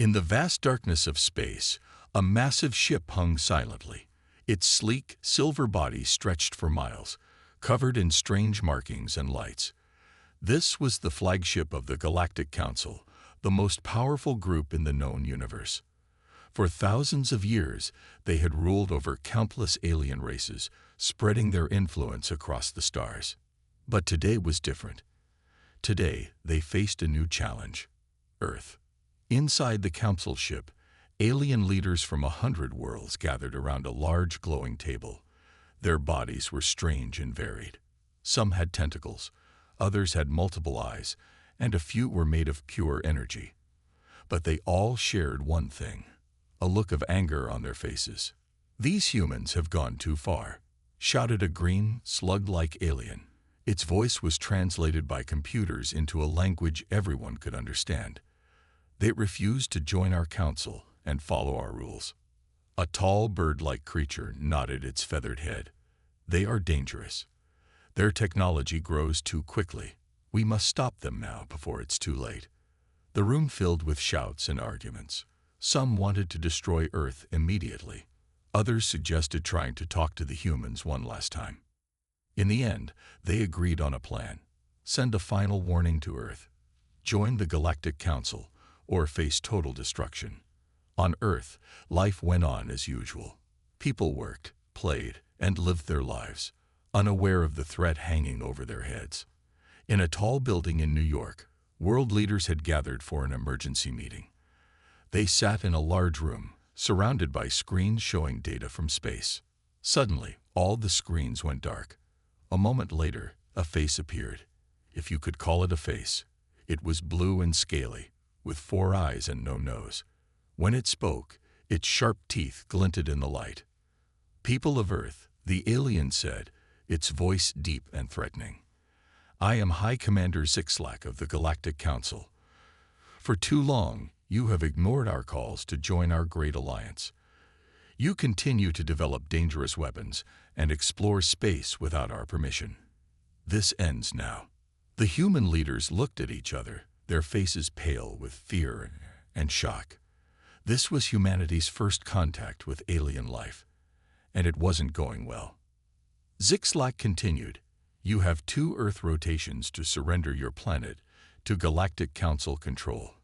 In the vast darkness of space, a massive ship hung silently. Its sleek, silver body stretched for miles, covered in strange markings and lights. This was the flagship of the Galactic Council, the most powerful group in the known universe. For thousands of years, they had ruled over countless alien races, spreading their influence across the stars. But today was different. Today, they faced a new challenge: Earth. Inside the Council ship, alien leaders from 100 worlds gathered around a large glowing table. Their bodies were strange and varied. Some had tentacles, others had multiple eyes, and a few were made of pure energy. But they all shared one thing: a look of anger on their faces. "These humans have gone too far," shouted a green, slug-like alien. Its voice was translated by computers into a language everyone could understand. "They refuse to join our council and follow our rules." A tall bird-like creature nodded its feathered head. "They are dangerous. Their technology grows too quickly. We must stop them now before it's too late." The room filled with shouts and arguments. Some wanted to destroy Earth immediately. Others suggested trying to talk to the humans one last time. In the end, they agreed on a plan: send a final warning to Earth. Join the Galactic Council or face total destruction. On Earth, life went on as usual. People worked, played, and lived their lives, unaware of the threat hanging over their heads. In a tall building in New York, world leaders had gathered for an emergency meeting. They sat in a large room, surrounded by screens showing data from space. Suddenly, all the screens went dark. A moment later, a face appeared. If you could call it a face, it was blue and scaly, with 4 eyes and no nose. When it spoke, its sharp teeth glinted in the light. "People of Earth," the alien said, its voice deep and threatening. "I am High Commander Zixlack of the Galactic Council. For too long, you have ignored our calls to join our great alliance. You continue to develop dangerous weapons and explore space without our permission. This ends now." The human leaders looked at each other, their faces pale with fear and shock. This was humanity's first contact with alien life, and it wasn't going well. Zixlack continued, "You have 2 Earth rotations to surrender your planet to Galactic Council control.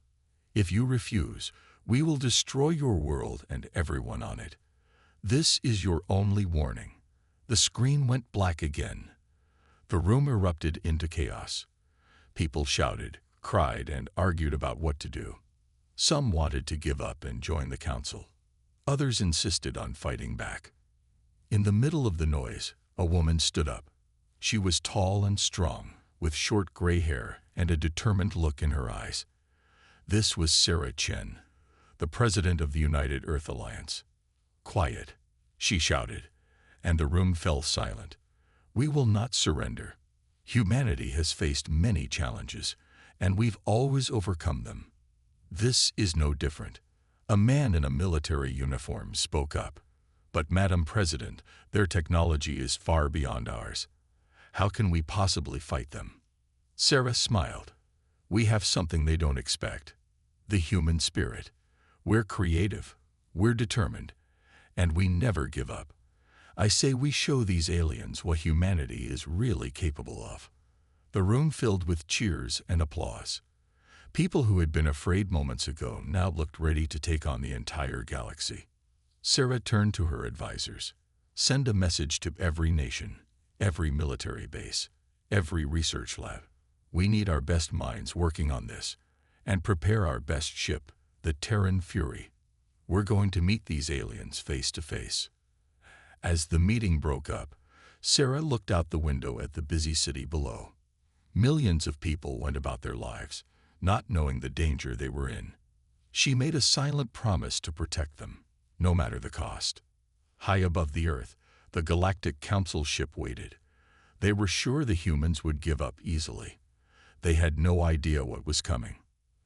If you refuse, we will destroy your world and everyone on it. This is your only warning." The screen went black again. The room erupted into chaos. People shouted, cried, and argued about what to do. Some wanted to give up and join the council. Others insisted on fighting back. In the middle of the noise, a woman stood up. She was tall and strong, with short gray hair and a determined look in her eyes. This was Sarah Chen, the president of the United Earth Alliance. "Quiet," she shouted, and the room fell silent. "We will not surrender. Humanity has faced many challenges, and we've always overcome them. This is no different." A man in a military uniform spoke up. "But Madam President, their technology is far beyond ours. How can we possibly fight them?" Sarah smiled. "We have something they don't expect: the human spirit. We're creative, we're determined, and we never give up. I say we show these aliens what humanity is really capable of." The room filled with cheers and applause. People who had been afraid moments ago now looked ready to take on the entire galaxy. Sarah turned to her advisors. "Send a message to every nation, every military base, every research lab. We need our best minds working on this, and prepare our best ship, the Terran Fury. We're going to meet these aliens face to face." As the meeting broke up, Sarah looked out the window at the busy city below. Millions of people went about their lives, not knowing the danger they were in. She made a silent promise to protect them, no matter the cost. High above the Earth, the Galactic Council ship waited. They were sure the humans would give up easily. They had no idea what was coming.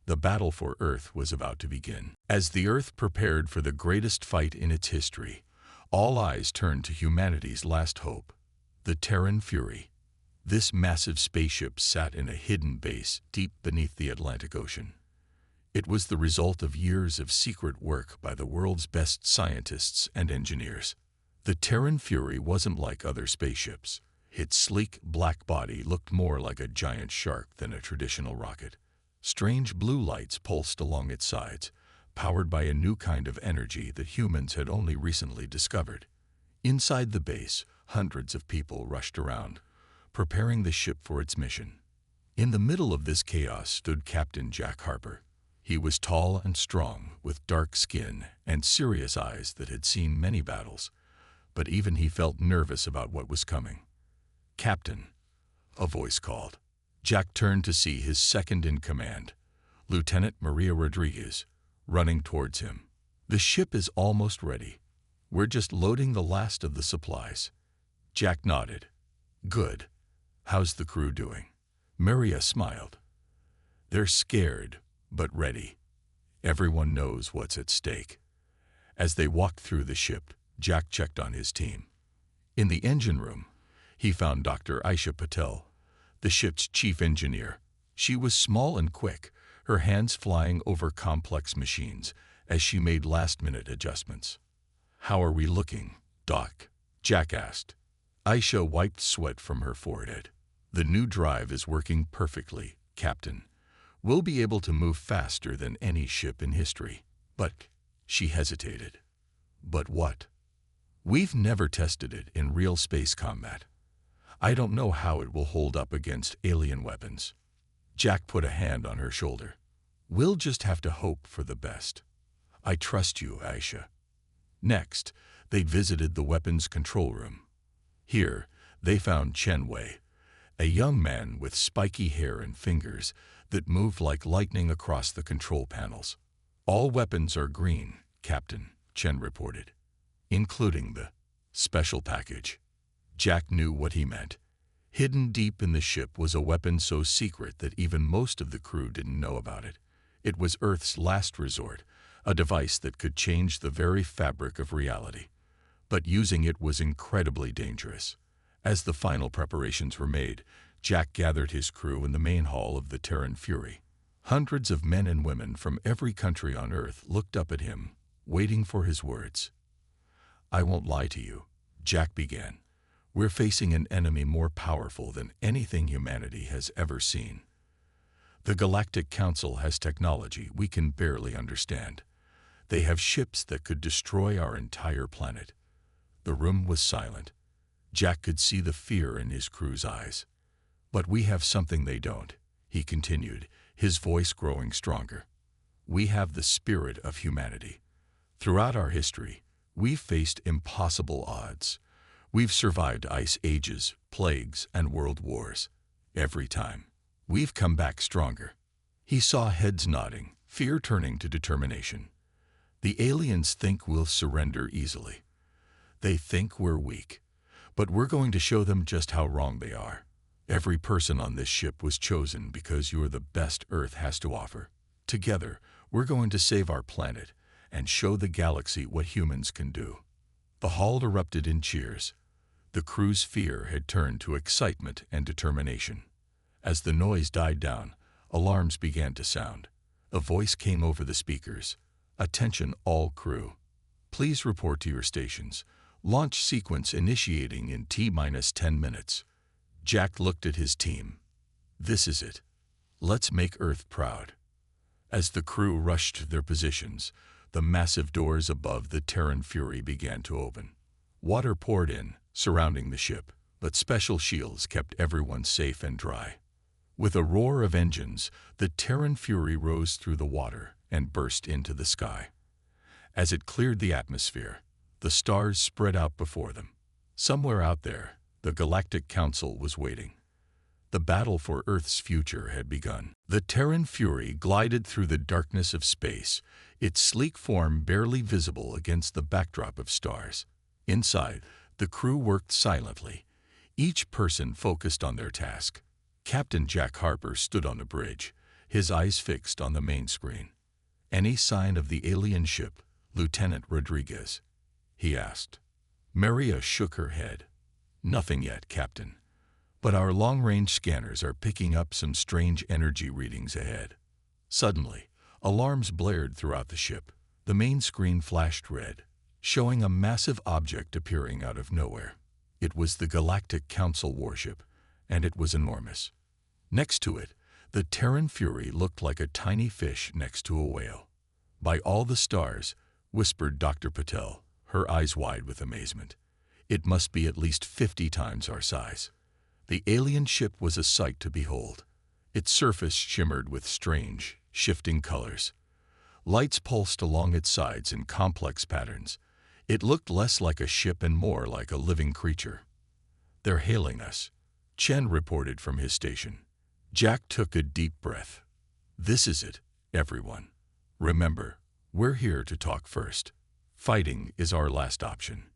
The battle for Earth was about to begin. As the Earth prepared for the greatest fight in its history, all eyes turned to humanity's last hope, the Terran Fury. This massive spaceship sat in a hidden base deep beneath the Atlantic Ocean. It was the result of years of secret work by the world's best scientists and engineers. The Terran Fury wasn't like other spaceships. Its sleek, black body looked more like a giant shark than a traditional rocket. Strange blue lights pulsed along its sides, powered by a new kind of energy that humans had only recently discovered. Inside the base, hundreds of people rushed around, preparing the ship for its mission. In the middle of this chaos stood Captain Jack Harper. He was tall and strong, with dark skin and serious eyes that had seen many battles, but even he felt nervous about what was coming. "Captain," a voice called. Jack turned to see his second-in-command, Lieutenant Maria Rodriguez, running towards him. "The ship is almost ready. We're just loading the last of the supplies." Jack nodded. "Good. How's the crew doing?" Maria smiled. "They're scared, but ready. Everyone knows what's at stake." As they walked through the ship, Jack checked on his team. In the engine room, he found Dr. Aisha Patel, the ship's chief engineer. She was small and quick, her hands flying over complex machines as she made last-minute adjustments. "How are we looking, Doc?" Jack asked. Aisha wiped sweat from her forehead. "The new drive is working perfectly, Captain. We'll be able to move faster than any ship in history." "But," she hesitated. "But what?" "We've never tested it in real space combat. I don't know how it will hold up against alien weapons." Jack put a hand on her shoulder. "We'll just have to hope for the best. I trust you, Aisha." Next, they visited the weapons control room. Here, they found Chen Wei, a young man with spiky hair and fingers that moved like lightning across the control panels. "All weapons are green, Captain," Chen reported, "including the special package." Jack knew what he meant. Hidden deep in the ship was a weapon so secret that even most of the crew didn't know about it. It was Earth's last resort, a device that could change the very fabric of reality. But using it was incredibly dangerous. As the final preparations were made, Jack gathered his crew in the main hall of the Terran Fury. Hundreds of men and women from every country on Earth looked up at him, waiting for his words. "I won't lie to you," Jack began. "We're facing an enemy more powerful than anything humanity has ever seen. The Galactic Council has technology we can barely understand. They have ships that could destroy our entire planet." The room was silent. Jack could see the fear in his crew's eyes. "But we have something they don't," he continued, his voice growing stronger. "We have the spirit of humanity. Throughout our history, we've faced impossible odds. We've survived ice ages, plagues, and world wars. Every time, we've come back stronger." He saw heads nodding, fear turning to determination. "The aliens think we'll surrender easily. They think we're weak. But we're going to show them just how wrong they are. Every person on this ship was chosen because you're the best Earth has to offer. Together, we're going to save our planet and show the galaxy what humans can do." The hall erupted in cheers. The crew's fear had turned to excitement and determination. As the noise died down, alarms began to sound. A voice came over the speakers. "Attention all crew. Please report to your stations. Launch sequence initiating in T-10 minutes." Jack looked at his team. "This is it. Let's make Earth proud." As the crew rushed to their positions, the massive doors above the Terran Fury began to open. Water poured in, surrounding the ship, but special shields kept everyone safe and dry. With a roar of engines, the Terran Fury rose through the water and burst into the sky. As it cleared the atmosphere, the stars spread out before them. Somewhere out there, the Galactic Council was waiting. The battle for Earth's future had begun. The Terran Fury glided through the darkness of space, its sleek form barely visible against the backdrop of stars. Inside, the crew worked silently, each person focused on their task. Captain Jack Harper stood on the bridge, his eyes fixed on the main screen. "Any sign of the alien ship, Lieutenant Rodriguez?" he asked. Maria shook her head. "Nothing yet, Captain. But our long-range scanners are picking up some strange energy readings ahead." Suddenly, Alarms blared throughout the ship. The main screen flashed red, showing a massive object appearing out of nowhere. It was the Galactic Council warship, and it was enormous. Next to it, the Terran Fury looked like a tiny fish next to a whale. "By all the stars," whispered Dr. Patel, her eyes wide with amazement. "It must be at least 50 times our size." The alien ship was a sight to behold. Its surface shimmered with strange, shifting colors. Lights pulsed along its sides in complex patterns. It looked less like a ship and more like a living creature. "They're hailing us," Chen reported from his station. Jack took a deep breath. "This is it, everyone. Remember, we're here to talk first. Fighting is our last option."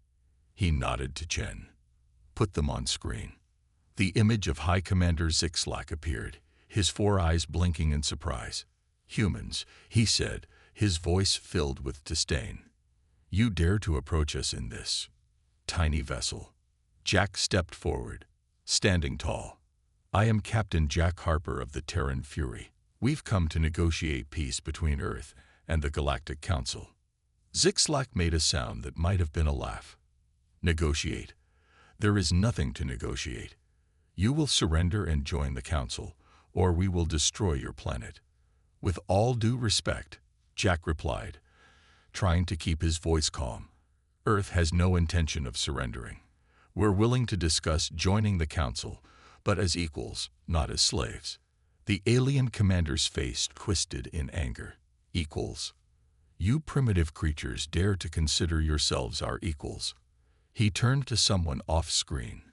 He nodded to Chen. "Put them on screen." The image of High Commander Zixlack appeared, his 4 eyes blinking in surprise. "Humans," he said, his voice filled with disdain. "You dare to approach us in this tiny vessel?" Jack stepped forward, standing tall. "I am Captain Jack Harper of the Terran Fury. We've come to negotiate peace between Earth and the Galactic Council." Zixlack made a sound that might have been a laugh. "Negotiate? There is nothing to negotiate. You will surrender and join the Council, or we will destroy your planet." "With all due respect," Jack replied, trying to keep his voice calm, "Earth has no intention of surrendering. We're willing to discuss joining the Council, but as equals, not as slaves." The alien commander's face twisted in anger. "Equals? You primitive creatures dare to consider yourselves our equals?" He turned to someone off-screen.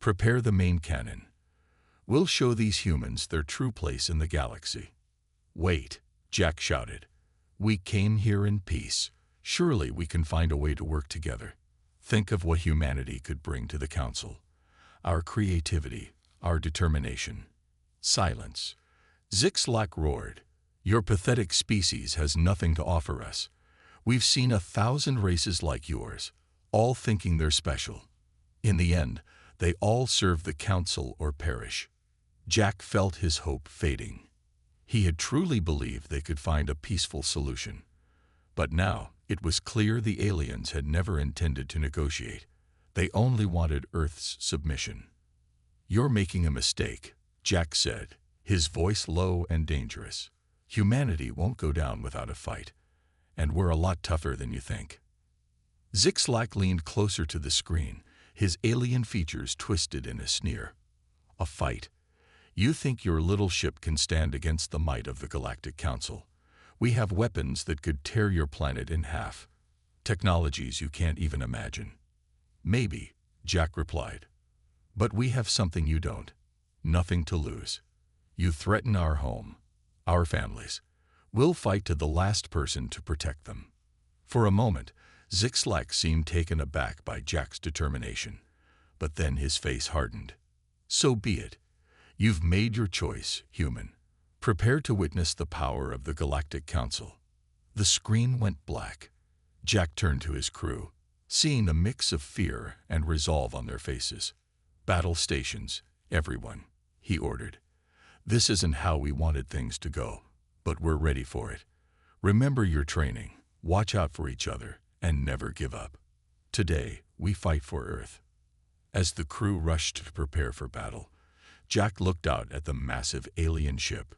"Prepare the main cannon. We'll show these humans their true place in the galaxy." "Wait," Jack shouted. "We came here in peace. Surely we can find a way to work together. Think of what humanity could bring to the Council. Our creativity, our determination." "Silence," Zixlack roared. "Your pathetic species has nothing to offer us. We've seen 1,000 races like yours, all thinking they're special. In the end, they all serve the Council or perish." Jack felt his hope fading. He had truly believed they could find a peaceful solution. But now, it was clear the aliens had never intended to negotiate. They only wanted Earth's submission. "You're making a mistake," Jack said, his voice low and dangerous. "Humanity won't go down without a fight, and we're a lot tougher than you think." Zixlack leaned closer to the screen, his alien features twisted in a sneer. "A fight? You think your little ship can stand against the might of the Galactic Council? We have weapons that could tear your planet in half. Technologies you can't even imagine." "Maybe," Jack replied. "But we have something you don't. Nothing to lose. You threaten our home, our families. We'll fight to the last person to protect them." For a moment, Zixlack seemed taken aback by Jack's determination, but then his face hardened. "So be it. You've made your choice, human. Prepare to witness the power of the Galactic Council." The screen went black. Jack turned to his crew, seeing a mix of fear and resolve on their faces. "Battle stations, everyone," he ordered. "This isn't how we wanted things to go, but we're ready for it. Remember your training, watch out for each other, and never give up. Today, we fight for Earth." As the crew rushed to prepare for battle, Jack looked out at the massive alien ship.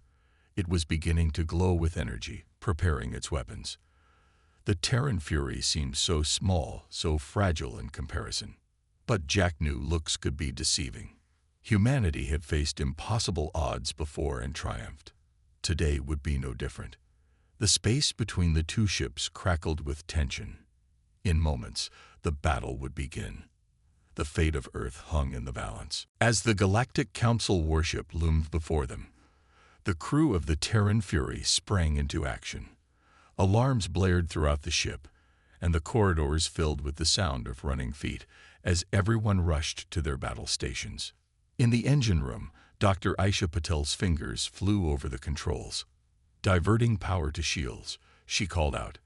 It was beginning to glow with energy, preparing its weapons. The Terran Fury seemed so small, so fragile in comparison. But Jack knew looks could be deceiving. Humanity had faced impossible odds before and triumphed. Today would be no different. The space between the two ships crackled with tension. In moments, the battle would begin. The fate of Earth hung in the balance. As the Galactic Council warship loomed before them, the crew of the Terran Fury sprang into action. Alarms blared throughout the ship, and the corridors filled with the sound of running feet as everyone rushed to their battle stations. In the engine room, Dr. Aisha Patel's fingers flew over the controls. "Diverting power to shields," she called out.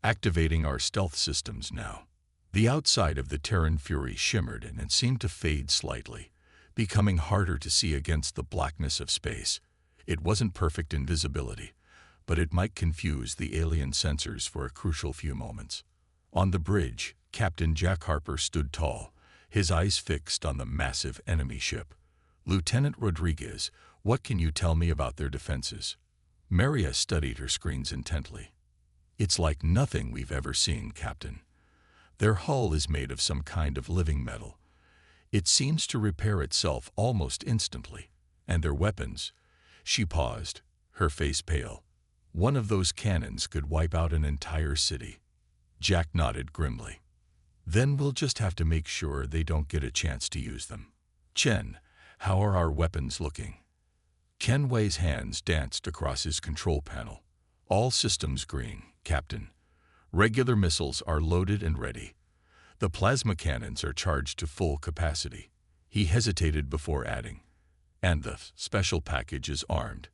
"Activating our stealth systems now." The outside of the Terran Fury shimmered and seemed to fade slightly, becoming harder to see against the blackness of space. It wasn't perfect invisibility, but it might confuse the alien sensors for a crucial few moments. On the bridge, Captain Jack Harper stood tall, his eyes fixed on the massive enemy ship. "Lieutenant Rodriguez, what can you tell me about their defenses?" Maria studied her screens intently. "It's like nothing we've ever seen, Captain. Their hull is made of some kind of living metal. It seems to repair itself almost instantly. And their weapons—" She paused, her face pale. "One of those cannons could wipe out an entire city." Jack nodded grimly. "Then we'll just have to make sure they don't get a chance to use them. Chen, how are our weapons looking?" Ken Wei's hands danced across his control panel. "All systems green, Captain. Regular missiles are loaded and ready. The plasma cannons are charged to full capacity." He hesitated before adding, "And the special package is armed."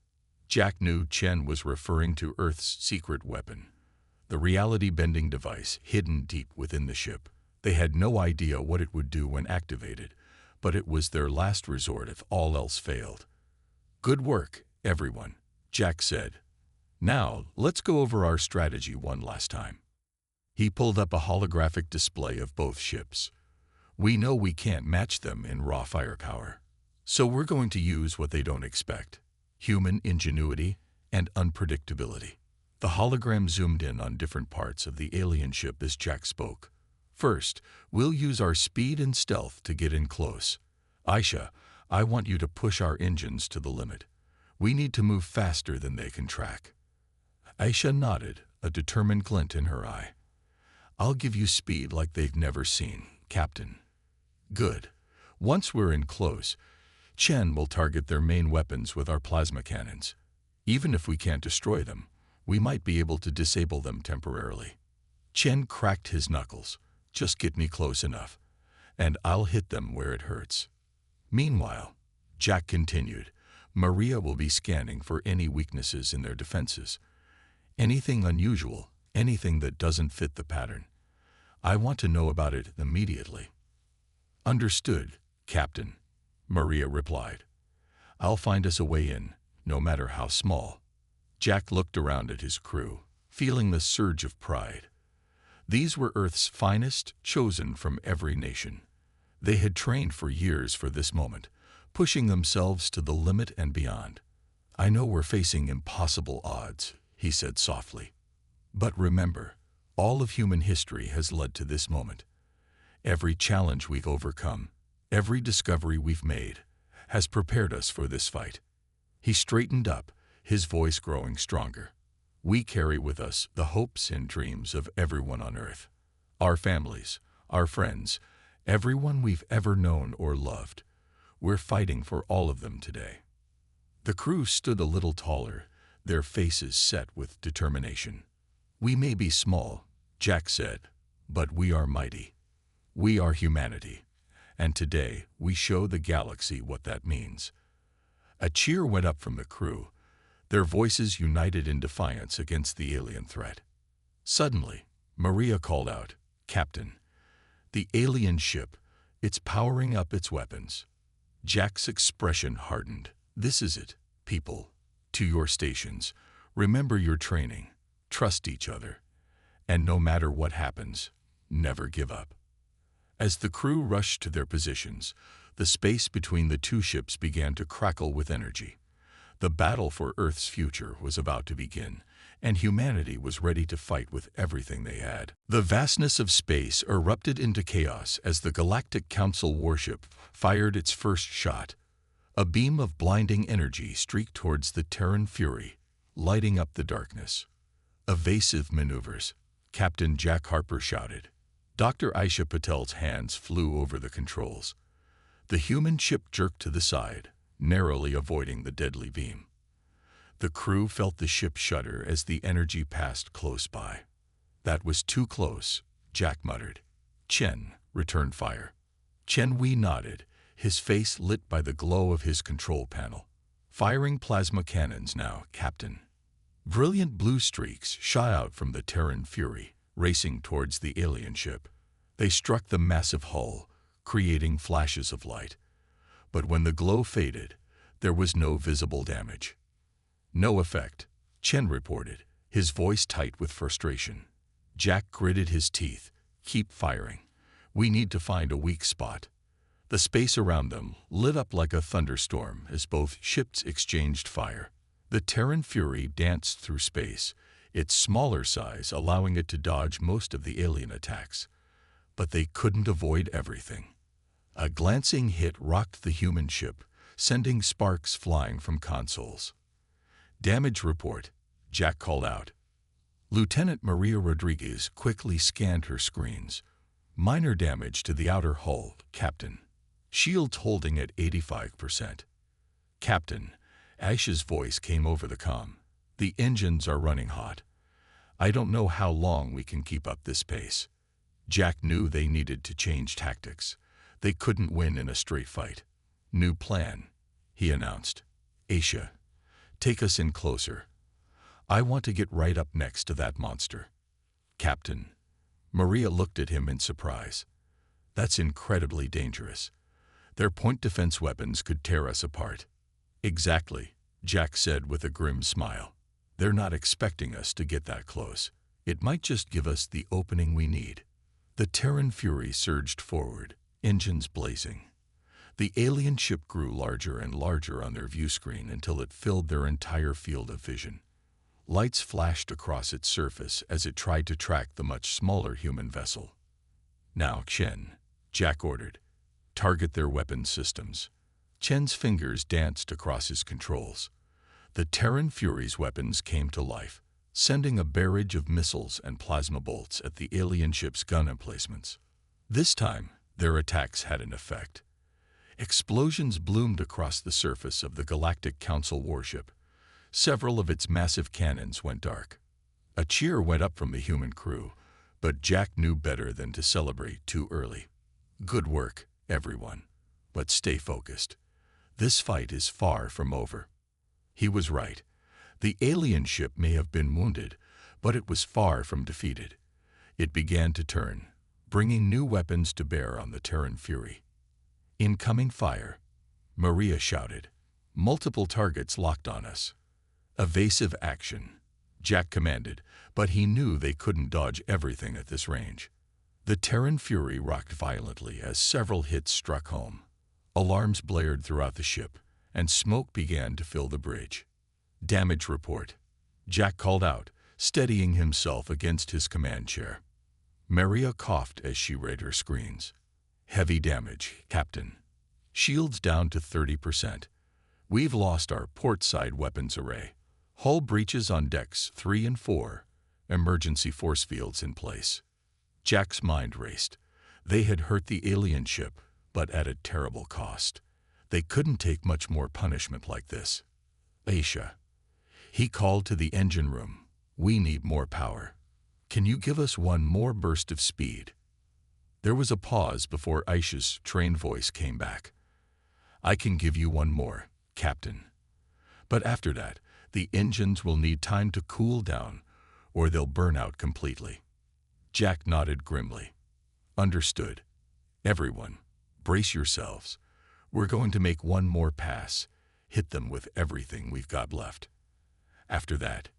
Jack knew Chen was referring to Earth's secret weapon, the reality-bending device hidden deep within the ship. They had no idea what it would do when activated, but it was their last resort if all else failed. "Good work, everyone," Jack said. "Now, let's go over our strategy one last time." He pulled up a holographic display of both ships. "We know we can't match them in raw firepower, so we're going to use what they don't expect: human ingenuity and unpredictability." The hologram zoomed in on different parts of the alien ship as Jack spoke. "First, we'll use our speed and stealth to get in close. Aisha, I want you to push our engines to the limit. We need to move faster than they can track." Aisha nodded, a determined glint in her eye. "I'll give you speed like they've never seen, Captain." "Good. Once we're in close, Chen will target their main weapons with our plasma cannons. Even if we can't destroy them, we might be able to disable them temporarily." Chen cracked his knuckles. "Just get me close enough, and I'll hit them where it hurts." Meanwhile, Jack continued, "Maria will be scanning for any weaknesses in their defenses. Anything unusual, anything that doesn't fit the pattern. I want to know about it immediately." "Understood, Captain," Maria replied. "I'll find us a way in, no matter how small." Jack looked around at his crew, feeling the surge of pride. These were Earth's finest, chosen from every nation. They had trained for years for this moment, pushing themselves to the limit and beyond. "I know we're facing impossible odds," he said softly. "But remember, all of human history has led to this moment. Every challenge we've overcome, every discovery we've made, has prepared us for this fight." He straightened up, his voice growing stronger. "We carry with us the hopes and dreams of everyone on Earth. Our families, our friends, everyone we've ever known or loved. We're fighting for all of them today." The crew stood a little taller, their faces set with determination. "We may be small," Jack said, "but we are mighty. We are humanity, and today we show the galaxy what that means." A cheer went up from the crew, their voices united in defiance against the alien threat. Suddenly, Maria called out, "Captain, the alien ship, it's powering up its weapons." Jack's expression hardened. "This is it, people. To your stations. Remember your training. Trust each other. And no matter what happens, never give up." As the crew rushed to their positions, the space between the two ships began to crackle with energy. The battle for Earth's future was about to begin, and humanity was ready to fight with everything they had. The vastness of space erupted into chaos as the Galactic Council warship fired its first shot. A beam of blinding energy streaked towards the Terran Fury, lighting up the darkness. "Evasive maneuvers," Captain Jack Harper shouted. Dr. Aisha Patel's hands flew over the controls. The human ship jerked to the side, narrowly avoiding the deadly beam. The crew felt the ship shudder as the energy passed close by. "That was too close," Jack muttered. "Chen, return fire." Chen Wei nodded, his face lit by the glow of his control panel. "Firing plasma cannons now, Captain." Brilliant blue streaks shot out from the Terran Fury, racing towards the alien ship. They struck the massive hull, creating flashes of light. But when the glow faded, there was no visible damage. "No effect," Chen reported, his voice tight with frustration. Jack gritted his teeth. Keep firing. We need to find a weak spot. The space around them lit up like a thunderstorm as both ships exchanged fire. The Terran Fury danced through space, its smaller size allowing it to dodge most of the alien attacks. But they couldn't avoid everything. A glancing hit rocked the human ship, sending sparks flying from consoles. Damage report, Jack called out. Lieutenant Maria Rodriguez quickly scanned her screens. Minor damage to the outer hull, Captain. Shields holding at 85%. Captain, Ash's voice came over the comm. The engines are running hot. I don't know how long we can keep up this pace. Jack knew they needed to change tactics. They couldn't win in a straight fight. New plan, he announced. Asha, take us in closer. I want to get right up next to that monster. Captain. Maria looked at him in surprise. That's incredibly dangerous. Their point defense weapons could tear us apart. Exactly, Jack said with a grim smile. They're not expecting us to get that close. It might just give us the opening we need. The Terran Fury surged forward, engines blazing. The alien ship grew larger and larger on their view screen until it filled their entire field of vision. Lights flashed across its surface as it tried to track the much smaller human vessel. Now, Chen, Jack ordered. Target their weapon systems. Chen's fingers danced across his controls. The Terran Fury's weapons came to life, sending a barrage of missiles and plasma bolts at the alien ship's gun emplacements. This time, their attacks had an effect. Explosions bloomed across the surface of the Galactic Council warship. Several of its massive cannons went dark. A cheer went up from the human crew, but Jack knew better than to celebrate too early. Good work, everyone. But stay focused. This fight is far from over. He was right. The alien ship may have been wounded, but it was far from defeated. It began to turn, bringing new weapons to bear on the Terran Fury. Incoming fire, Maria shouted. Multiple targets locked on us. Evasive action, Jack commanded, but he knew they couldn't dodge everything at this range. The Terran Fury rocked violently as several hits struck home. Alarms blared throughout the ship, and smoke began to fill the bridge. Damage report, Jack called out, steadying himself against his command chair. Maria coughed as she read her screens. Heavy damage, Captain. Shields down to 30%. We've lost our port-side weapons array. Hull breaches on decks 3 and 4. Emergency force fields in place. Jack's mind raced. They had hurt the alien ship, but at a terrible cost. They couldn't take much more punishment like this. Asha. He called to the engine room. We need more power. Can you give us one more burst of speed? There was a pause before Aisha's trained voice came back. I can give you one more, Captain. But after that, the engines will need time to cool down, or they'll burn out completely. Jack nodded grimly. Understood. Everyone, brace yourselves. We're going to make one more pass, hit them with everything we've got left. After that,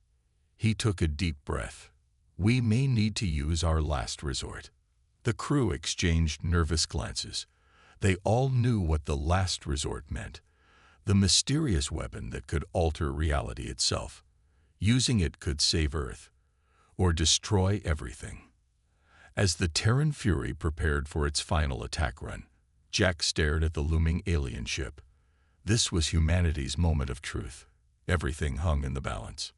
he took a deep breath. We may need to use our last resort. The crew exchanged nervous glances. They all knew what the last resort meant. The mysterious weapon that could alter reality itself. Using it could save Earth, or destroy everything. As the Terran Fury prepared for its final attack run, Jack stared at the looming alien ship. This was humanity's moment of truth. Everything hung in the balance.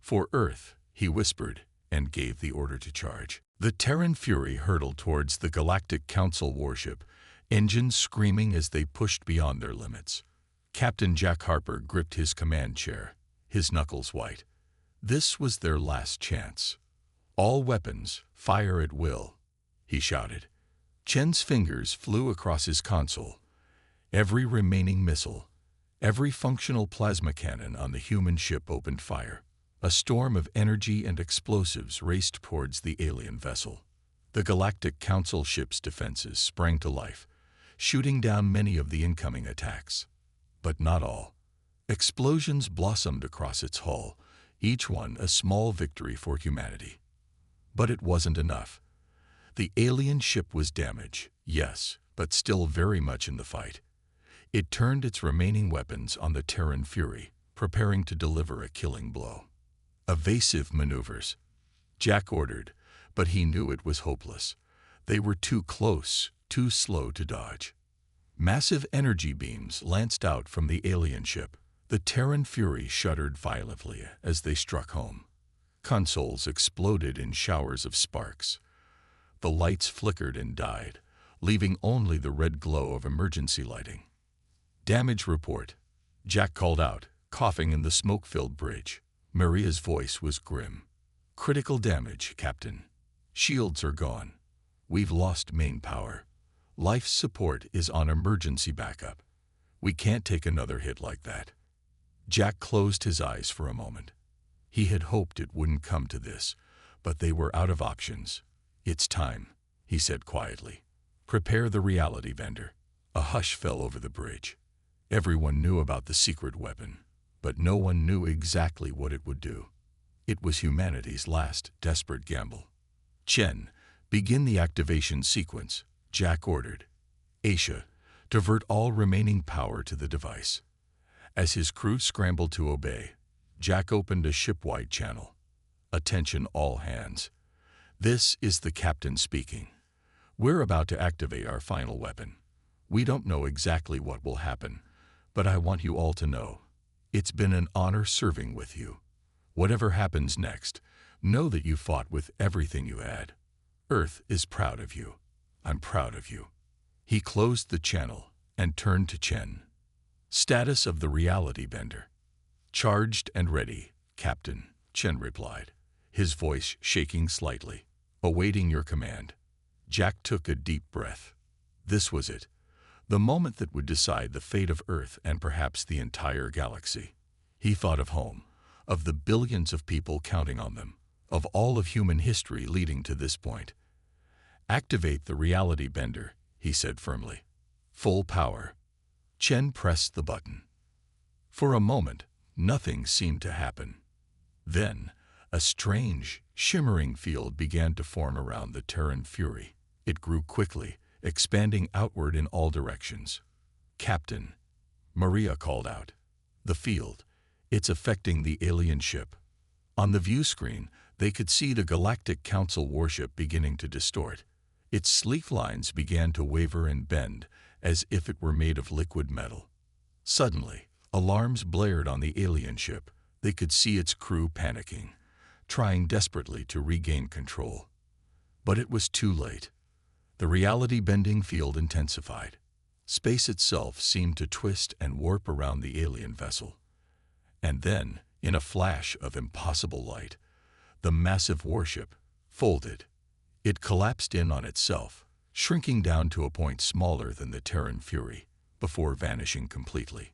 For Earth, he whispered, and gave the order to charge. The Terran Fury hurtled towards the Galactic Council warship, engines screaming as they pushed beyond their limits. Captain Jack Harper gripped his command chair, his knuckles white. This was their last chance. All weapons, fire at will, he shouted. Chen's fingers flew across his console. Every remaining missile, every functional plasma cannon on the human ship opened fire. A storm of energy and explosives raced towards the alien vessel. The Galactic Council ship's defenses sprang to life, shooting down many of the incoming attacks. But not all. Explosions blossomed across its hull, each one a small victory for humanity. But it wasn't enough. The alien ship was damaged, yes, but still very much in the fight. It turned its remaining weapons on the Terran Fury, preparing to deliver a killing blow. Evasive maneuvers, Jack ordered, but he knew it was hopeless. They were too close, too slow to dodge. Massive energy beams lanced out from the alien ship. The Terran Fury shuddered violently as they struck home. Consoles exploded in showers of sparks. The lights flickered and died, leaving only the red glow of emergency lighting. "Damage report," Jack called out, coughing in the smoke-filled bridge. Maria's voice was grim. "Critical damage, Captain. Shields are gone. We've lost main power. Life support is on emergency backup. We can't take another hit like that." Jack closed his eyes for a moment. He had hoped it wouldn't come to this, but they were out of options. "It's time," he said quietly. "Prepare the reality vendor." A hush fell over the bridge. Everyone knew about the secret weapon, but no one knew exactly what it would do. It was humanity's last desperate gamble. "Chen, begin the activation sequence," Jack ordered. "Aisha, divert all remaining power to the device." As his crew scrambled to obey, Jack opened a ship-wide channel. "Attention all hands. This is the captain speaking. We're about to activate our final weapon. We don't know exactly what will happen, but I want you all to know, it's been an honor serving with you. Whatever happens next, know that you fought with everything you had. Earth is proud of you. I'm proud of you." He closed the channel and turned to Chen. "Status of the reality bender." "Charged and ready, Captain," Chen replied, his voice shaking slightly. "Awaiting your command." Jack took a deep breath. This was it, the moment that would decide the fate of Earth and perhaps the entire galaxy. He thought of home, of the billions of people counting on them, of all of human history leading to this point. "Activate the reality bender," he said firmly. "Full power." Chen pressed the button. For a moment, nothing seemed to happen. Then, a strange, shimmering field began to form around the Terran Fury. It grew quickly, expanding outward in all directions. "Captain," Maria called out. "The field, it's affecting the alien ship." On the view screen, they could see the Galactic Council warship beginning to distort. Its sleek lines began to waver and bend, as if it were made of liquid metal. Suddenly, alarms blared on the alien ship. They could see its crew panicking, trying desperately to regain control. But it was too late. The reality-bending field intensified. Space itself seemed to twist and warp around the alien vessel. And then, in a flash of impossible light, the massive warship folded. It collapsed in on itself, shrinking down to a point smaller than the Terran Fury, before vanishing completely.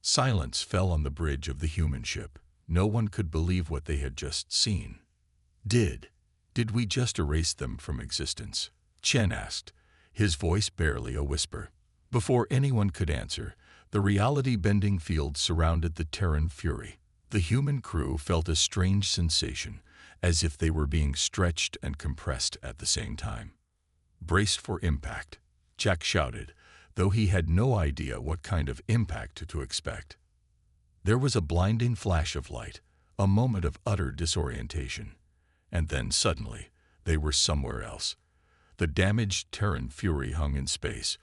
Silence fell on the bridge of the human ship. No one could believe what they had just seen. Did we just erase them from existence?" Chen asked, his voice barely a whisper. Before anyone could answer, the reality-bending field surrounded the Terran Fury. The human crew felt a strange sensation, as if they were being stretched and compressed at the same time. "Brace for impact," Jack shouted, though he had no idea what kind of impact to expect. There was a blinding flash of light, a moment of utter disorientation, and then suddenly they were somewhere else. The damaged Terran Fury hung in space,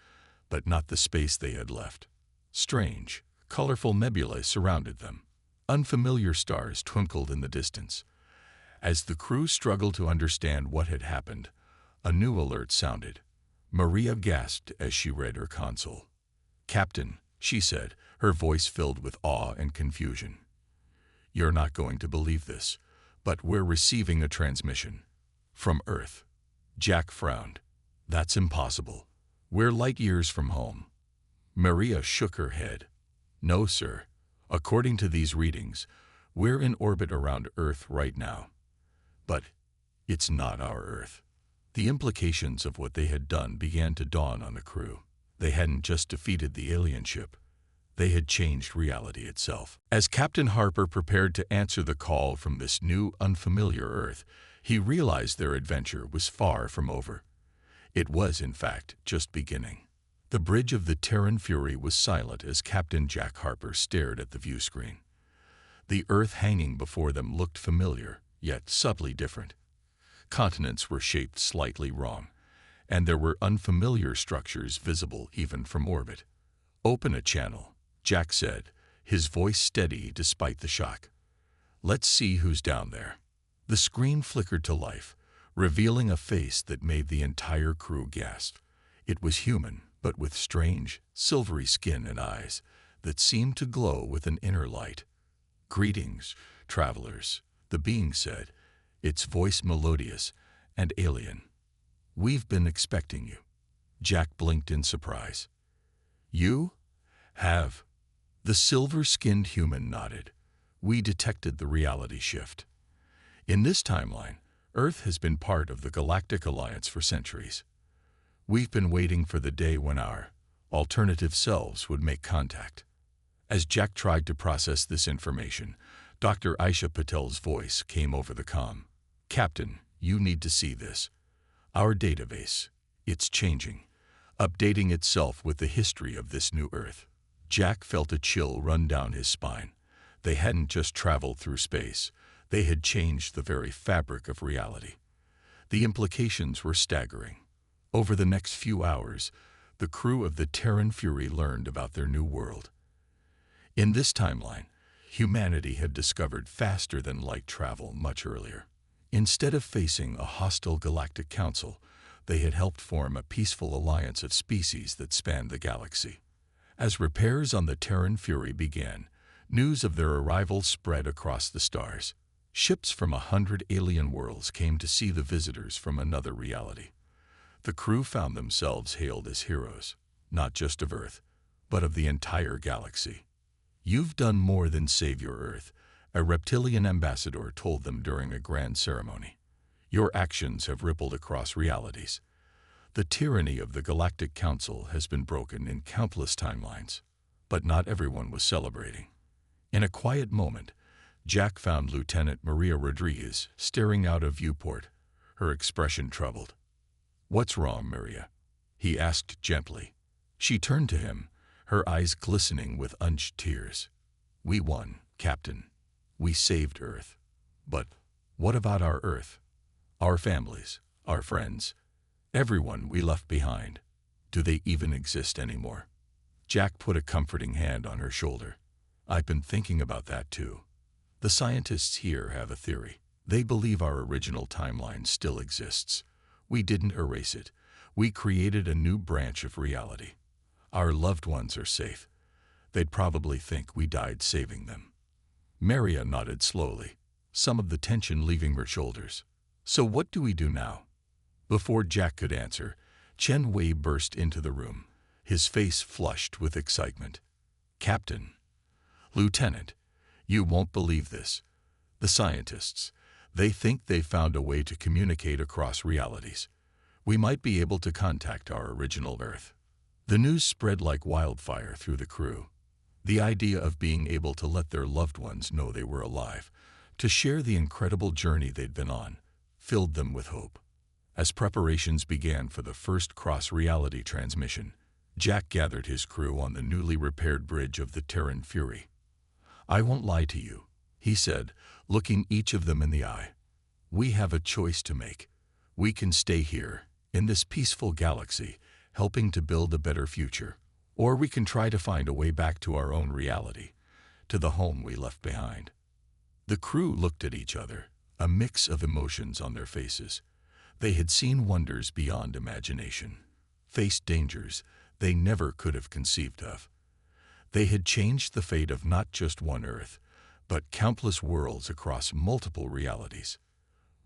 but not the space they had left. Strange, colorful nebulae surrounded them. Unfamiliar stars twinkled in the distance. As the crew struggled to understand what had happened, a new alert sounded. Maria gasped as she read her console. "Captain," she said, her voice filled with awe and confusion. "You're not going to believe this, but we're receiving a transmission. From Earth." Jack frowned. "That's impossible. We're light years from home." Maria shook her head. "No, sir. According to these readings, we're in orbit around Earth right now. But it's not our Earth." The implications of what they had done began to dawn on the crew. They hadn't just defeated the alien ship. They had changed reality itself. As Captain Harper prepared to answer the call from this new, unfamiliar Earth, he realized their adventure was far from over. It was, in fact, just beginning. The bridge of the Terran Fury was silent as Captain Jack Harper stared at the view screen. The Earth hanging before them looked familiar, yet subtly different. Continents were shaped slightly wrong, and there were unfamiliar structures visible even from orbit. "Open a channel," Jack said, his voice steady despite the shock. "Let's see who's down there." The screen flickered to life, revealing a face that made the entire crew gasp. It was human, but with strange, silvery skin and eyes that seemed to glow with an inner light. "Greetings, travelers," the being said, its voice melodious and alien. "We've been expecting you." Jack blinked in surprise. "You have?" The silver-skinned human nodded. "We detected the reality shift. In this timeline, Earth has been part of the Galactic Alliance for centuries. We've been waiting for the day when our alternative selves would make contact." As Jack tried to process this information, Dr. Aisha Patel's voice came over the comm. "Captain, you need to see this. Our database, it's changing, updating itself with the history of this new Earth." Jack felt a chill run down his spine. They hadn't just traveled through space. They had changed the very fabric of reality. The implications were staggering. Over the next few hours, the crew of the Terran Fury learned about their new world. In this timeline, humanity had discovered faster-than-light travel much earlier. Instead of facing a hostile galactic council, they had helped form a peaceful alliance of species that spanned the galaxy. As repairs on the Terran Fury began, news of their arrival spread across the stars. Ships from 100 alien worlds came to see the visitors from another reality. The crew found themselves hailed as heroes, not just of Earth, but of the entire galaxy. "You've done more than save your Earth," a reptilian ambassador told them during a grand ceremony. "Your actions have rippled across realities. The tyranny of the Galactic Council has been broken in countless timelines." But not everyone was celebrating. In a quiet moment, Jack found Lieutenant Maria Rodriguez staring out of viewport, her expression troubled. "What's wrong, Maria?" he asked gently. She turned to him, her eyes glistening with unshed tears. "We won, Captain. We saved Earth. But what about our Earth? Our families, our friends, everyone we left behind? Do they even exist anymore?" Jack put a comforting hand on her shoulder. "I've been thinking about that too. The scientists here have a theory. They believe our original timeline still exists. We didn't erase it. We created a new branch of reality. Our loved ones are safe. They'd probably think we died saving them." Maria nodded slowly, some of the tension leaving her shoulders. "So what do we do now?" Before Jack could answer, Chen Wei burst into the room, his face flushed with excitement. "Captain, Lieutenant, you won't believe this. The scientists, they think they've found a way to communicate across realities. We might be able to contact our original Earth." The news spread like wildfire through the crew. The idea of being able to let their loved ones know they were alive, to share the incredible journey they'd been on, filled them with hope. As preparations began for the first cross-reality transmission, Jack gathered his crew on the newly repaired bridge of the Terran Fury. "I won't lie to you," he said, looking each of them in the eye. "We have a choice to make. We can stay here, in this peaceful galaxy, helping to build a better future, or we can try to find a way back to our own reality, to the home we left behind." The crew looked at each other, a mix of emotions on their faces. They had seen wonders beyond imagination, faced dangers they never could have conceived of. They had changed the fate of not just one Earth, but countless worlds across multiple realities.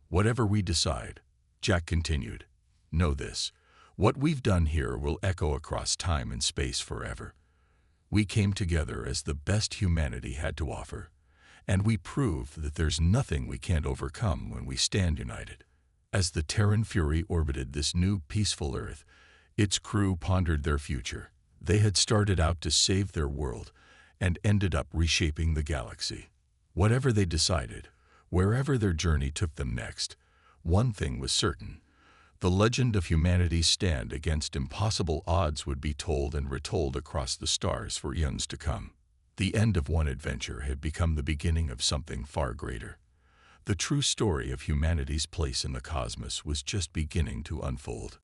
"Whatever we decide," Jack continued, "know this. What we've done here will echo across time and space forever. We came together as the best humanity had to offer, and we proved that there's nothing we can't overcome when we stand united." As the Terran Fury orbited this new peaceful Earth, its crew pondered their future. They had started out to save their world, and ended up reshaping the galaxy. Whatever they decided, wherever their journey took them next, one thing was certain. The legend of humanity's stand against impossible odds would be told and retold across the stars for eons to come. The end of one adventure had become the beginning of something far greater. The true story of humanity's place in the cosmos was just beginning to unfold.